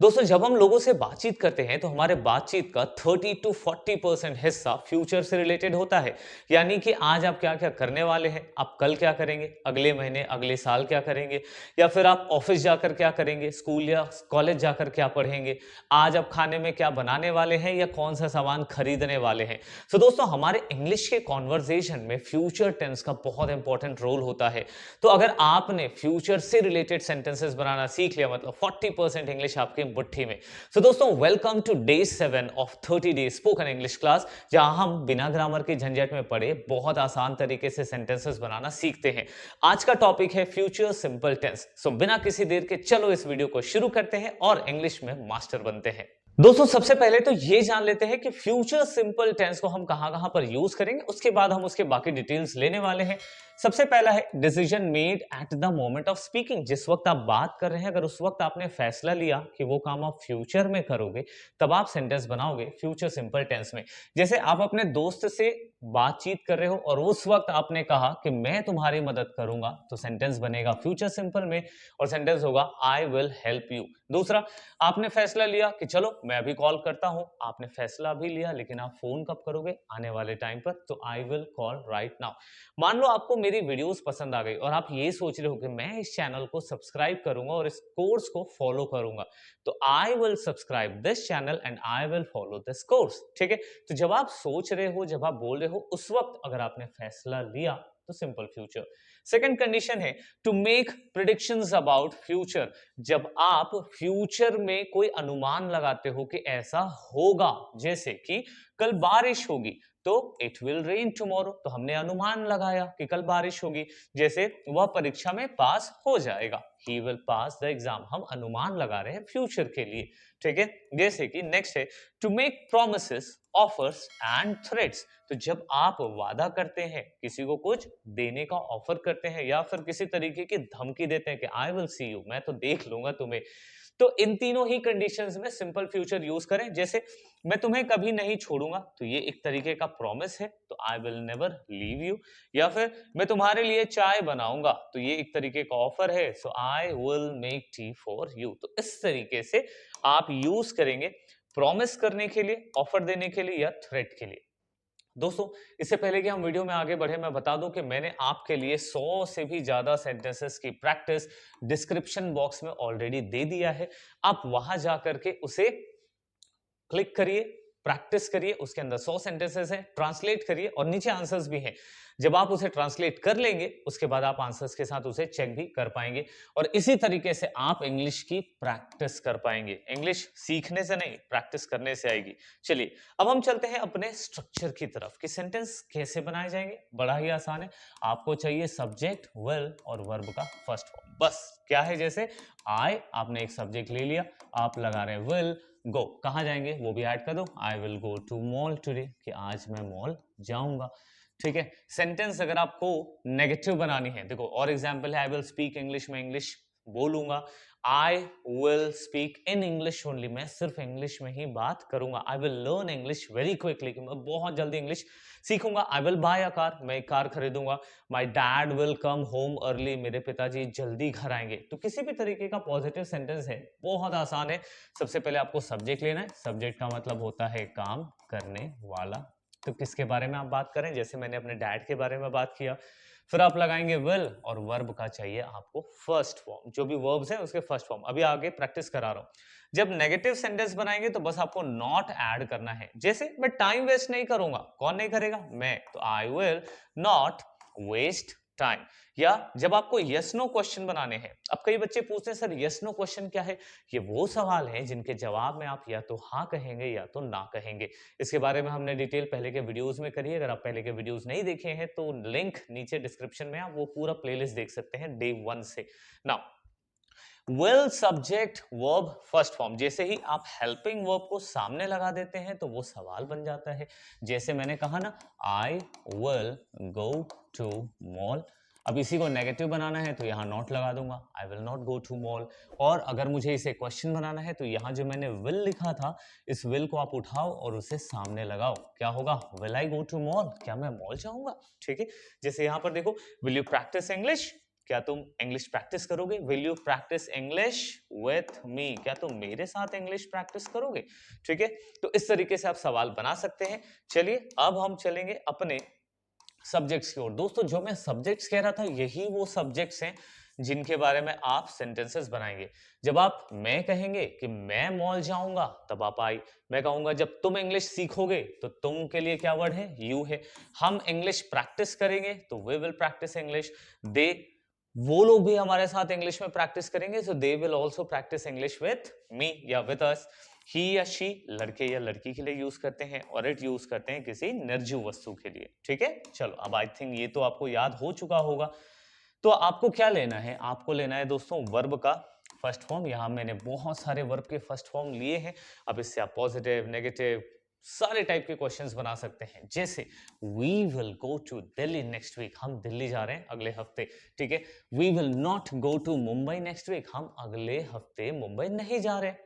दोस्तों जब हम लोगों से बातचीत करते हैं तो हमारे बातचीत का 30 टू 40% हिस्सा फ्यूचर से रिलेटेड होता है। यानी कि आज आप क्या क्या करने वाले हैं, आप कल क्या करेंगे, अगले महीने अगले साल क्या करेंगे, या फिर आप ऑफिस जाकर क्या करेंगे, स्कूल या कॉलेज जाकर क्या पढ़ेंगे, आज आप खाने में क्या बनाने वाले हैं या कौन सा सामान खरीदने वाले हैं। तो दोस्तों हमारे इंग्लिश के कॉन्वर्जेशन में फ्यूचर टेंस का बहुत इंपॉर्टेंट रोल होता है। तो अगर आपने फ्यूचर से रिलेटेड सेंटेंसेस बनाना सीख लिया मतलब 40% इंग्लिश आपकी मुट्ठी में। सो दोस्तों welcome to day 7 of 30 day spoken English class, जहां हम बिना ग्रामर के झंझट में पड़े बहुत आसान तरीके से सेंटेंसेस बनाना सीखते हैं। आज का टॉपिक है फ्यूचर सिंपल टेंस। सो बिना किसी देर के चलो इस वीडियो को शुरू करते हैं और इंग्लिश में मास्टर बनते हैं। दोस्तों सबसे पहले तो ये जान लेते हैं कि फ्यूचर सिंपल टेंस को हम कहां कहां पर यूज करेंगे, उसके बाद हम उसके बाकी डिटेल्स लेने वाले हैं। सबसे पहला है decision made at the moment of speaking. जिस वक्त आप बात कर रहे हैं, अगर उस वक्त आपने फैसला लिया कि वो काम आप फ्यूचर में करोगे, तब आप सेंटेंस बनाओगे फ्यूचर सिंपल टेंस में। जैसे आप अपने दोस्त से बातचीत कर रहे हो और उस वक्त आपने कहा कि मैं तुम्हारी मदद करूंगा, तो सेंटेंस बनेगा फ्यूचर सिंपल में और सेंटेंस होगा आई विल हेल्प यू। दूसरा, आपने फैसला लिया कि चलो मैं अभी कॉल करता हूं, आपने फैसला भी लिया लेकिन आप फोन कब करोगे, आने वाले टाइम पर, तो I will call right now. मान लो आपको मेरी वीडियोस पसंद आ गई और आप ये सोच रहे हो कि मैं इस चैनल को सब्सक्राइब करूंगा और इस कोर्स को फॉलो करूंगा, तो I will subscribe this channel and I will follow this course. ठीक है, तो जब आप सोच रहे हो, जब आप बोल रहे हो, उस वक्त अगर आपने फैसला लिया तो सिंपल फ्यूचर। सेकंड कंडीशन है to make predictions about future. जब आप फ्यूचर में कोई अनुमान लगाते हो कि ऐसा होगा, जैसे कि कल बारिश होगी तो इट विल रेन टुमारो, तो हमने अनुमान लगाया कि कल बारिश होगी। जैसे वह परीक्षा में पास हो जाएगा, he will pass the exam, हम अनुमान लगा रहे हैं फ्यूचर के लिए। ठीक है, जैसे कि नेक्स्ट है to make promises offers and threats. तो जब आप वादा करते हैं, किसी को कुछ देने का ऑफर करते हैं या फिर किसी तरीके की धमकी देते हैं कि आई विल सी यू, मैं तो देख लूंगा तुम्हें, तो इन तीनों ही कंडीशंस में सिंपल फ्यूचर यूज करें। जैसे मैं तुम्हें कभी नहीं छोड़ूंगा, तो ये एक तरीके का प्रॉमिस है, तो I will never leave you. या फिर मैं तुम्हारे लिए चाय बनाऊंगा, तो ये एक तरीके का ऑफर है, so I will make tea for you. तो इस तरीके से आप यूज करेंगे प्रॉमिस करने के लिए, ऑफर देने के लिए या थ्रेट के लिए। दोस्तों इससे पहले कि हम वीडियो में आगे बढ़े, मैं बता दूं कि मैंने आपके लिए 100 से भी ज्यादा सेंटेंसेस की प्रैक्टिस डिस्क्रिप्शन बॉक्स में ऑलरेडी दे दिया है। आप वहां जाकर के उसे क्लिक करिए, प्रैक्टिस करिए। उसके अंदर 100 सेंटेंसेस हैं, ट्रांसलेट करिए और नीचे आंसर्स भी हैं। जब आप उसे ट्रांसलेट कर लेंगे, उसके बाद आप आंसर्स के साथ उसे चेक भी कर पाएंगे और इसी तरीके से आप इंग्लिश की प्रैक्टिस कर पाएंगे। इंग्लिश सीखने से नहीं, प्रैक्टिस करने से आएगी। चलिए अब हम चलते हैं अपने स्ट्रक्चर की तरफ कि सेंटेंस कैसे बनाए जाएंगे। बड़ा ही आसान है, आपको चाहिए सब्जेक्ट, विल और वर्ब का फर्स्ट फॉर्म। बस क्या है, जैसे आई, आपने एक सब्जेक्ट ले लिया, आप लगा रहे हैं विल गो, कहाँ जाएंगे वो भी ऐड कर दो, I will go to mall today, कि आज मैं मॉल जाऊंगा। ठीक है, सेंटेंस अगर आपको नेगेटिव बनानी है, देखो और एग्जांपल है आई विल स्पीक इंग्लिश, मैं इंग्लिश बोलूंगा। I will speak in English only, मैं सिर्फ इंग्लिश में ही बात करूंगा। I will learn English very quickly, मैं बहुत जल्दी इंग्लिश सीखूंगा। I will buy a car, मैं एक कार खरीदूंगा। My dad will come home early, मेरे पिताजी जल्दी घर आएंगे। तो किसी भी तरीके का पॉजिटिव सेंटेंस है, बहुत आसान है। सबसे पहले आपको सब्जेक्ट लेना है, सब्जेक्ट का मतलब होता है काम करने वाला। तो किसके बारे में आप बात करें, जैसे मैंने अपने डैड के बारे में बात किया। फिर आप लगाएंगे विल और वर्ब का चाहिए आपको फर्स्ट फॉर्म, जो भी वर्ब्स हैं उसके फर्स्ट फॉर्म। अभी आगे प्रैक्टिस करा रहा हूं। जब नेगेटिव सेंटेंस बनाएंगे तो बस आपको नॉट ऐड करना है। जैसे मैं टाइम वेस्ट नहीं करूंगा, कौन नहीं करेगा, मैं, तो I will not waste time. या जब आपको यस नो क्वेश्चन बनाने हैं, अब कई बच्चे पूछते हैं सर यस नो क्वेश्चन क्या है। ये वो सवाल है जिनके जवाब में आप या तो हाँ कहेंगे या तो ना कहेंगे। इसके बारे में हमने डिटेल पहले के वीडियोस में करी है। अगर आप पहले के वीडियोस नहीं देखे हैं तो लिंक नीचे डिस्क्रिप्शन में, आप वो पूरा प्लेलिस्ट देख सकते हैं डे 1 से। Now will subject verb first form, जैसे ही आप हेल्पिंग वर्ब को सामने लगा देते हैं तो वो सवाल बन जाता है। जैसे मैंने कहा ना, I will go to mall. अब इसी को नेगेटिव बनाना है तो यहाँ नॉट लगा दूंगा, I will not go to mall. और अगर मुझे इसे क्वेश्चन बनाना है तो यहाँ जो मैंने विल लिखा था, इस विल को आप उठाओ और उसे सामने लगाओ, क्या होगा, will I go to mall, क्या मैं मॉल जाऊंगा। ठीक है, जैसे यहाँ पर देखो, विल यू प्रैक्टिस इंग्लिश, क्या तुम इंग्लिश प्रैक्टिस करोगे? Will you practice English with मी? क्या तुम मेरे साथ इंग्लिश प्रैक्टिस करोगे? ठीक है, तो इस तरीके से आप सवाल बना सकते हैं। चलिए अब हम चलेंगे अपने सब्जेक्ट्स की ओर। दोस्तों जो मैं सब्जेक्ट्स कह रहा था यही वो सब्जेक्ट्स हैं जिनके बारे में आप सेंटेंसेस बनाएंगे। जब आप मैं कहेंगे कि मैं मॉल जाऊंगा तब आप आई। मैं कहूंगा जब तुम इंग्लिश सीखोगे तो तुम के लिए क्या वर्ड है? यू है। हम इंग्लिश प्रैक्टिस करेंगे तो we will practice English. They, वो लोग भी हमारे साथ इंग्लिश में प्रैक्टिस करेंगे so they will also practice English with me या विथ अस। ही या शी लड़के या लड़की के लिए यूज करते हैं और इट यूज करते हैं किसी निर्जीव वस्तु के लिए। ठीक है, चलो अब आई थिंक ये तो आपको याद हो चुका होगा। तो आपको क्या लेना है? आपको लेना है दोस्तों वर्ब का फर्स्ट फॉर्म। यहां मैंने बहुत सारे वर्ब के फर्स्ट फॉर्म लिए हैं। अब इससे आप पॉजिटिव, नेगेटिव, सारे टाइप के क्वेश्चंस बना सकते हैं। जैसे we will go to Delhi next week, हम दिल्ली जा रहे हैं अगले हफ्ते। ठीक है, we will not go to Mumbai next week, हम अगले हफ्ते मुंबई नहीं जा रहे।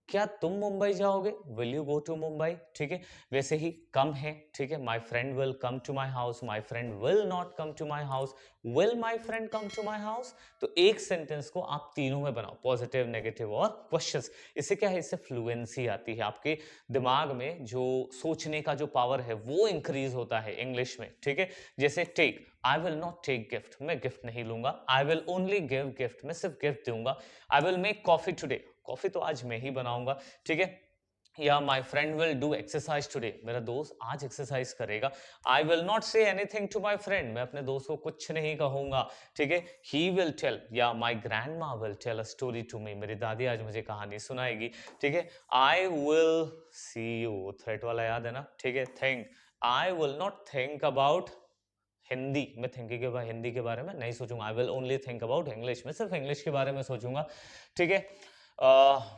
क्या तुम मुंबई जाओगे? Will you go to Mumbai? ठीक है, वैसे ही कम है। ठीक है, my friend will come to my house, my friend will not come to my house, will my friend come to my house. तो एक सेंटेंस को आप तीनों में बनाओ, पॉजिटिव, नेगेटिव और क्वेश्चंस। इससे क्या है? इससे फ्लुएंसी आती है, आपके दिमाग में जो सोचने का जो पावर है वो इंक्रीज होता है इंग्लिश में। ठीक है, जैसे take, I will not take gift, मैं गिफ्ट नहीं लूंगा। I will only give gift, मैं सिर्फ गिफ्ट दूंगा। I will make coffee today, coffee तो आज मैं ही बनाऊंगा। ठीक है, या my friend will do exercise today, मेरा दोस्त आज एक्सरसाइज करेगा। I will not say anything to my friend, मैं अपने दोस्त को कुछ नहीं कहूंगा। ठीक है, ही विल टेल, या my grandma will tell a story to me, मेरी दादी आज मुझे कहानी सुनाएगी। ठीक है, I will see you, threat वाला याद है ना? ठीक है, think, I will not think about Hindi, मैं थिंकिंग के हिंदी के बारे में नहीं सोचूंगा। I will only think about English, मैं सिर्फ इंग्लिश के बारे में सोचूंगा। ठीक है,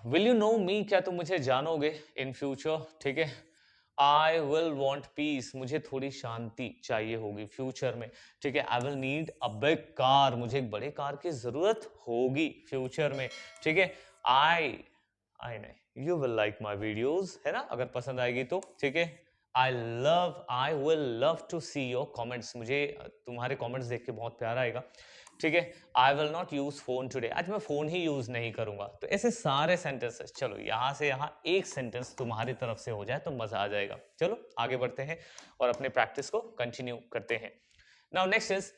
विल यू नो मी, क्या तुम मुझे जानोगे इन फ्यूचर? ठीक है, आई विल वॉन्ट पीस, मुझे थोड़ी शांति चाहिए होगी फ्यूचर में। ठीक है, I will need a big car, मुझे एक बड़े कार की जरूरत होगी फ्यूचर में। ठीक है, आई नहीं, you will like my videos, है ना, अगर पसंद आएगी तो। ठीक है, I will love to see your comments, मुझे तुम्हारे कॉमेंट्स देख के बहुत प्यार आएगा। ठीक है, I will not use phone today, आज मैं फोन ही यूज नहीं करूंगा। तो ऐसे सारे सेंटेंसेस, चलो यहां से यहां एक सेंटेंस तुम्हारी तरफ से हो जाए तो मजा आ जाएगा। चलो आगे बढ़ते हैं और अपने प्रैक्टिस को कंटिन्यू करते हैं। नाउ नेक्स्ट इज,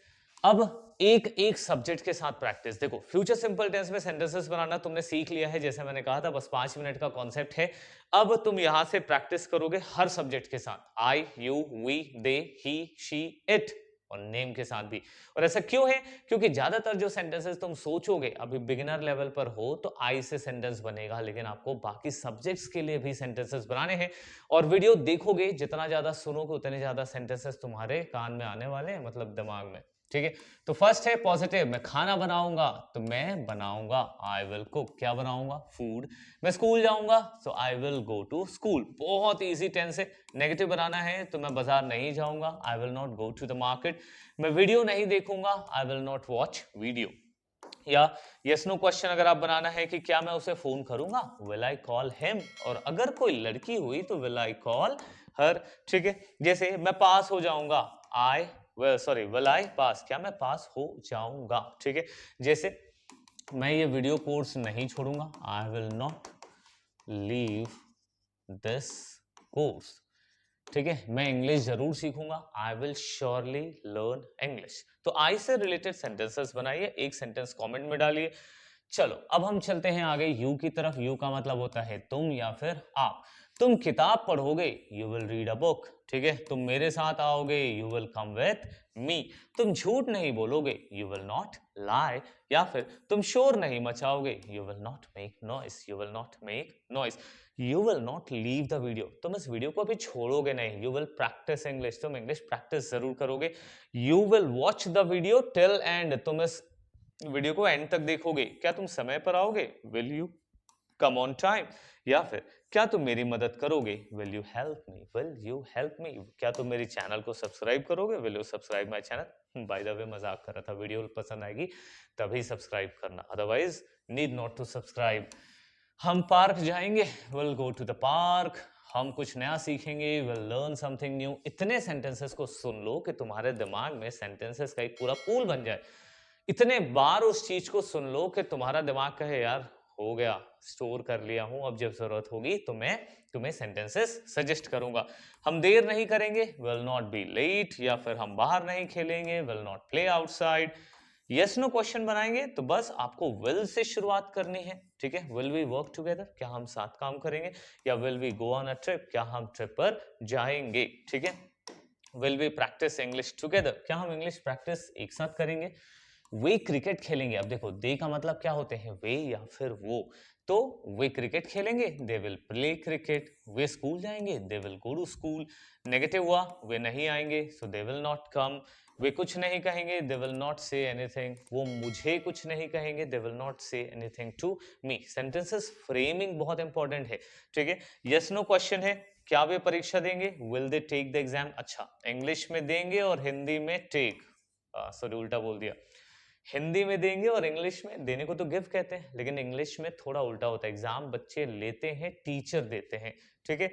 अब एक एक सब्जेक्ट के साथ प्रैक्टिस। देखो फ्यूचर सिंपल टेंस में सेंटेंसेस बनाना तुमने सीख लिया है, जैसे मैंने कहा था बस 5 मिनट का कॉन्सेप्ट है। अब तुम यहां से प्रैक्टिस करोगे हर सब्जेक्ट के साथ, I, you, we, they, he, she, it और नेम के साथ भी। और ऐसा क्यों है? क्योंकि ज्यादातर जो सेंटेंसेस तुम सोचोगे, अभी बिगिनर लेवल पर हो तो आई से सेंटेंस बनेगा, लेकिन आपको बाकी सब्जेक्ट्स के लिए भी सेंटेंसेस बनाने हैं। और वीडियो देखोगे, जितना ज्यादा सुनोगे उतने ज्यादा सेंटेंसेस तुम्हारे कान में आने वाले हैं, मतलब दिमाग में। ठीक है, तो फर्स्ट है पॉजिटिव, मैं खाना बनाऊंगा तो मैं बनाऊंगा, आई विल कुक, क्या बनाऊंगा? फूड। मैं स्कूल जाऊंगा तो I will go to school, बहुत इजी टेंस है। नेगेटिव बनाना है तो मैं बाजार नहीं जाऊंगा, I will not go to the market. मैं वीडियो नहीं देखूंगा, I will not watch video. या यस नो क्वेश्चन अगर आप बनाना है कि क्या मैं उसे फोन करूंगा, विल आई कॉल हिम। और अगर कोई लड़की हुई तो विल आई कॉल हर। ठीक है, जैसे मैं पास हो जाऊंगा, आई सॉरी विल आई पास, क्या मैं पास हो जाऊंगा। ठीक है, जैसे मैं ये वीडियो कोर्स नहीं छोड़ूंगा, I will not leave this course. ठीक है, मैं इंग्लिश जरूर सीखूंगा, I will surely learn English. तो आई से रिलेटेड सेंटेंसेस बनाइए, एक सेंटेंस कमेंट में डालिए। चलो अब हम चलते हैं आगे यू की तरफ। यू का मतलब होता है तुम या फिर आप। तुम किताब पढ़ोगे, you will read a book. ठीक है, तुम मेरे साथ आओगे, you will come with me. तुम झूठ नहीं बोलोगे, यू विल नॉट लाई। या फिर तुम शोर नहीं मचाओगे, you will not make noise, you will not make noise. You will not leave the video, तुम इस वीडियो को अभी छोड़ोगे नहीं, यू विल प्रैक्टिस इंग्लिश, तुम इंग्लिश प्रैक्टिस जरूर करोगे। You will watch the video till end, तुम इस वीडियो को एंड तक देखोगे। क्या तुम समय पर आओगे, will you come on time. या फिर क्या तुम मेरी मदद करोगे, will you help me, will you help me. क्या तुम मेरी चैनल को सब्सक्राइब करोगे, will you subscribe my channel. By the way मजाक कर रहा था, वीडियो पसंद आएगी तभी सब्सक्राइब करना, otherwise need not to subscribe. हम पार्क जाएंगे, will go to the park. हम कुछ नया सीखेंगे, विल लर्न समथिंग न्यू। इतने सेंटेंसेस को सुन लो कि तुम्हारे दिमाग में सेंटेंसेस का एक पूरा पूल बन जाए। इतने बार उस चीज को सुन लो कि तुम्हारा दिमाग कहे यार हो गया, स्टोर कर लिया हूं, अब जब जरूरत होगी तो मैं तुम्हें सेंटेंसेस सजेस्ट करूंगा। हम देर नहीं करेंगे, विल नॉट बी लेट, या फिर हम बाहर नहीं खेलेंगे, will not play outside. Yes no question बनाएंगे तो बस आपको विल से शुरुआत करनी है, ठीक है। विल वी वर्क टुगेदर, क्या हम साथ काम करेंगे, या will we go on a trip, क्या हम ट्रिप पर जाएंगे, ठीक है। Will we practise English together, क्या हम इंग्लिश प्रैक्टिस एक साथ करेंगे। वे क्रिकेट खेलेंगे, अब देखो दे का मतलब क्या होते हैं, वे या फिर वो, तो वे क्रिकेट खेलेंगे, दे विल प्ले क्रिकेट। वे स्कूल जाएंगे, they will go to school. Negative हुआ, वे नहीं आएंगे, सो दे विल नॉट कम। वे कुछ नहीं कहेंगे, they will not say anything. वो मुझे कुछ नहीं कहेंगे, they will not say anything to me. Sentences framing बहुत इंपॉर्टेंट है, ठीक है। यस नो क्वेश्चन है, क्या वे परीक्षा देंगे, will they take the exam. अच्छा, इंग्लिश में देंगे और हिंदी में टेक, सॉरी उल्टा बोल दिया। हिंदी में देंगे और इंग्लिश में, देने को तो गिव कहते हैं लेकिन इंग्लिश में थोड़ा उल्टा होता है। एग्जाम बच्चे लेते हैं, टीचर देते हैं, ठीक है।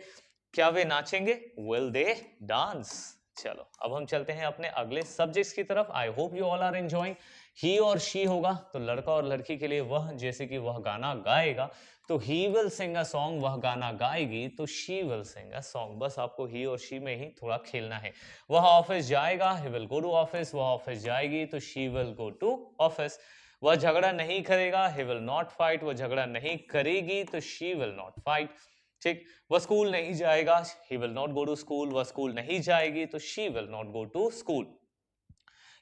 क्या वे नाचेंगे, विल दे डांस। चलो अब हम चलते हैं अपने अगले सब्जेक्ट्स की तरफ। I hope you all are enjoying. He और शी होगा तो लड़का और लड़की के लिए वह, जैसे कि वह गाना गाएगा तो he will sing a song, वह गाना गाएगी तो she will sing a song. बस आपको ही और शी में ही थोड़ा खेलना है। वह ऑफिस जाएगा, he will go to office, वह ऑफिस जाएगी तो she will go to office. वह झगड़ा नहीं करेगा, ही विल नॉट फाइट, वह झगड़ा नहीं करेगी तो शी विल नॉट फाइट, ठीक। वह स्कूल नहीं जाएगा, he will not go to school, वह स्कूल नहीं जाएगी तो she will not go to school.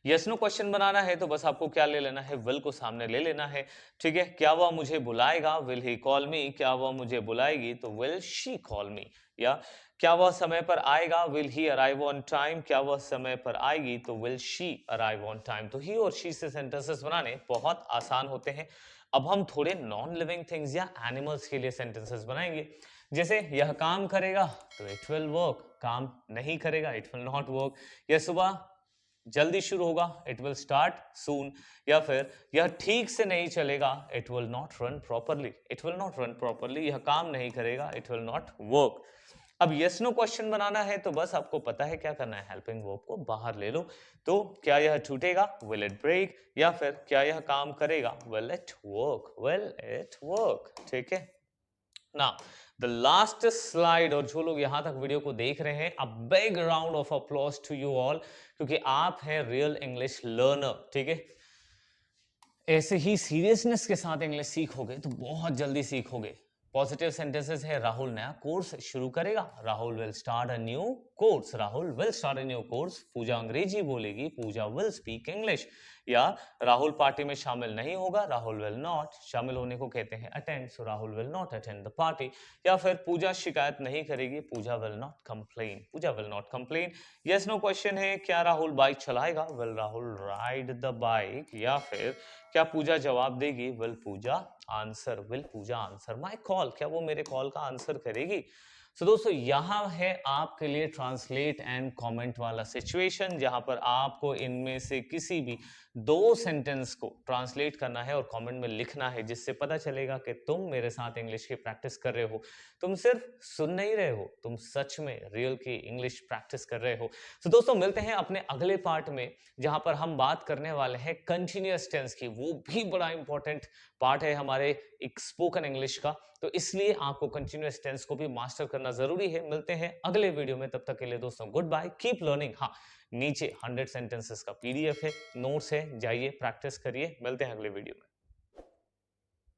Yes no question बनाना है तो बस आपको क्या ले लेना है, विल को सामने ले लेना है, ठीक है। क्या वह मुझे बुलाएगा, विल ही कॉल मी, क्या वह मुझे बुलाएगी तो विल शी कॉल मी। या क्या वह समय पर आएगा, will he arrive on time, क्या वह समय पर आएगी तो will she arrive on time. तो ही और शी से सेंटेंसेस बनाने बहुत आसान होते हैं। अब हम थोड़े नॉन लिविंग थिंग्स या एनिमल्स के लिए सेंटेंसेस बनाएंगे। जैसे यह काम करेगा तो इट विल वर्क, काम नहीं करेगा इट विल नॉट वर्क। यह सुबह जल्दी शुरू होगा, इट विल स्टार्ट सून। या फिर यह ठीक से नहीं चलेगा, it will not run properly, it will not run properly. यह काम नहीं करेगा, इट विल नॉट वर्क। अब यस नो क्वेश्चन बनाना है तो बस आपको पता है क्या करना है, हेल्पिंग वर्ब को बाहर ले लो। तो क्या यह टूटेगा, विल इट ब्रेक। या फिर क्या यह काम करेगा, will it work, will it work, ठीक है ना। द लास्ट स्लाइड, और जो लोग यहां तक वीडियो को देख रहे हैं, a big round of applause to you all, क्योंकि आप हैं रियल इंग्लिश लर्नर, ठीक है। ऐसे ही सीरियसनेस के साथ इंग्लिश सीखोगे तो बहुत जल्दी सीखोगे। पॉजिटिव सेंटेंसेस है, राहुल नया कोर्स शुरू करेगा, Rahul will start a new course, Rahul will start a new course. Puja अंग्रेजी बोलेगी, पूजा विल स्पीक इंग्लिश। या राहुल पार्टी में शामिल नहीं होगा, राहुल विल नॉट, शामिल होने को कहते हैं attend, so Rahul will not attend the party. या फिर पूजा शिकायत नहीं करेगी, Puja will not complain, Puja will not complain. Yes no question है, क्या राहुल बाइक चलाएगा, will Rahul ride the bike. या फिर क्या पूजा जवाब देगी, will Puja answer, will Puja answer my call, क्या वो मेरे कॉल का आंसर करेगी। सो दोस्तों यहां है आपके लिए ट्रांसलेट एंड कमेंट वाला सिचुएशन, जहां पर आपको इनमें से किसी भी दो सेंटेंस को ट्रांसलेट करना है और कमेंट में लिखना है, जिससे पता चलेगा कि तुम मेरे साथ इंग्लिश की प्रैक्टिस कर रहे हो। तुम सिर्फ सुन नहीं रहे हो, तुम सच में रियल की इंग्लिश प्रैक्टिस कर रहे हो। तो दोस्तों मिलते हैं अपने अगले पार्ट में, जहां पर हम बात करने वाले हैं कंटिन्यूअस टेंस की। वो भी बड़ा इंपॉर्टेंट पार्ट है हमारे एक स्पोकन इंग्लिश का, तो इसलिए आपको कंटिन्यूअस टेंस को भी मास्टर करना जरूरी है। मिलते हैं अगले वीडियो में, तब तक के लिए दोस्तों गुड बाय, कीप लर्निंग। हाँ, नीचे 100 सेंटेंसेस का पीडीएफ है, नोट्स है, जाइए प्रैक्टिस करिए। मिलते हैं अगले वीडियो में।